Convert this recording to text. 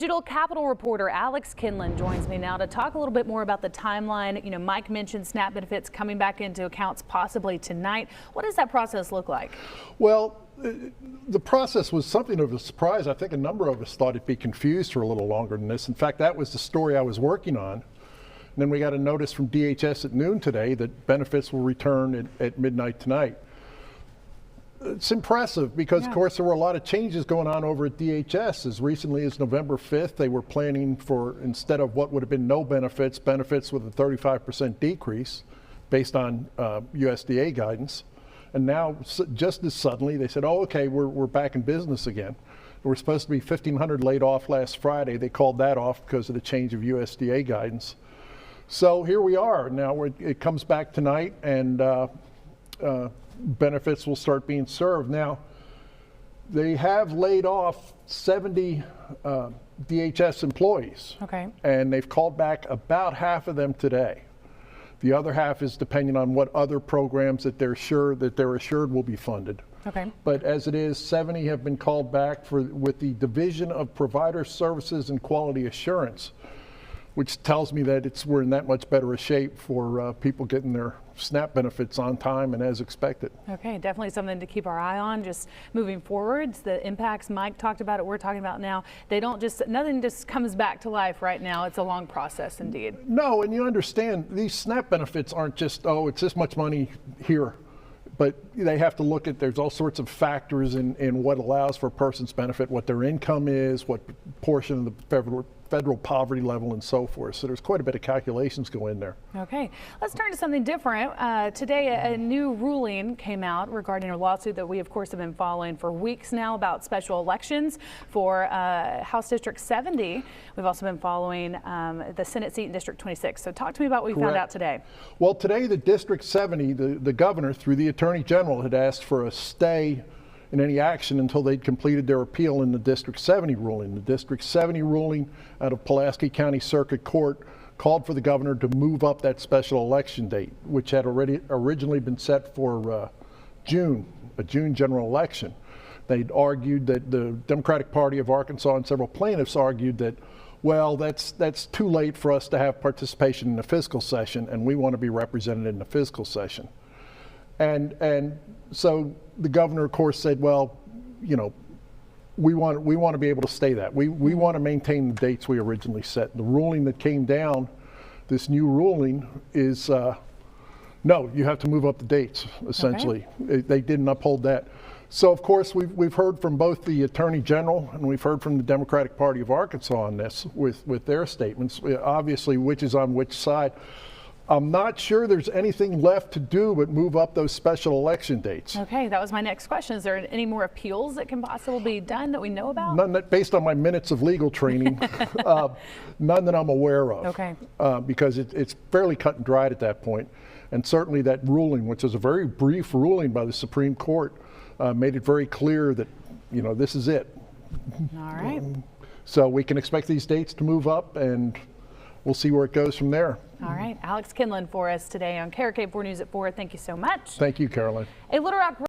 Digital Capital reporter Alex Kienlen joins me now to talk a little bit more about the timeline. You know, Mike mentioned SNAP benefits coming back into accounts possibly tonight. What does that process look like? Well, the process was something of a surprise. I think a number of us thought it'd be confused for a little longer than this. In fact, that was the story I was working on. And then we got a notice from DHS at noon today that benefits will return at midnight tonight. It's impressive because, of course, there were a lot of changes going on over at DHS. As recently as November 5th, they were planning for, instead of what would have been no benefits, benefits with a 35% decrease based on USDA guidance. And now, just as suddenly, they said, oh, okay, we're back in business again. There were supposed to be 1,500 laid off last Friday. They called that off because of the change of USDA guidance. So here we are. Now it comes back tonight, and benefits will start being served. Now, they have laid off 70 DHS employees. Okay. And they've called back about half of them today. The other half is depending on what other programs that they're assured will be funded. Okay. But as it is, 70 have been called back with the Division of Provider Services and Quality Assurance, which tells me that we're in that much better a shape for people getting their SNAP benefits on time and as expected. Okay, definitely something to keep our eye on just moving forwards. The impacts Mike talked about, we're talking about now, nothing just comes back to life right now. It's a long process indeed. No, and you understand these SNAP benefits aren't just, oh, it's this much money here. But they have to look at, there's all sorts of factors in what allows for a person's benefit, what their income is, what portion of the federal poverty level and so forth. So there's quite a bit of calculations go in there. Okay, let's turn to something different. Today, a new ruling came out regarding a lawsuit that we, of course, have been following for weeks now about special elections for House District 70. We've also been following the Senate seat in District 26. So talk to me about what we found out today. Well, today, the District 70, the governor, through the Attorney General, had asked for a stay in any action until they'd completed their appeal in the District 70 ruling. The District 70 ruling out of Pulaski County Circuit Court called for the governor to move up that special election date, which had originally been set for June, a June general election. They'd argued that the Democratic Party of Arkansas and several plaintiffs argued that, well, that's too late for us to have participation in the fiscal session, and we want to be represented in the fiscal session. And so the governor, of course, said, well, you know, we want to be able to stay that. We want to maintain the dates we originally set. The ruling that came down, this new ruling is, no, you have to move up the dates, essentially. Okay. They didn't uphold that. So, of course, we've heard from both the Attorney General and we've heard from the Democratic Party of Arkansas on this with their statements, obviously which is on which side. I'm not sure there's anything left to do but move up those special election dates. Okay, that was my next question. Is there any more appeals that can possibly be done that we know about? None that, based on my minutes of legal training, none that I'm aware of. Okay. Because it's fairly cut and dried at that point. And certainly that ruling, which was a very brief ruling by the Supreme Court, made it very clear that, you know, this is it. All right. So we can expect these dates to move up, and we'll see where it goes from there. All right. Alex Kienlen for us today on KARK 4 News at 4. Thank you so much. Thank you, Caroline. A Little Rock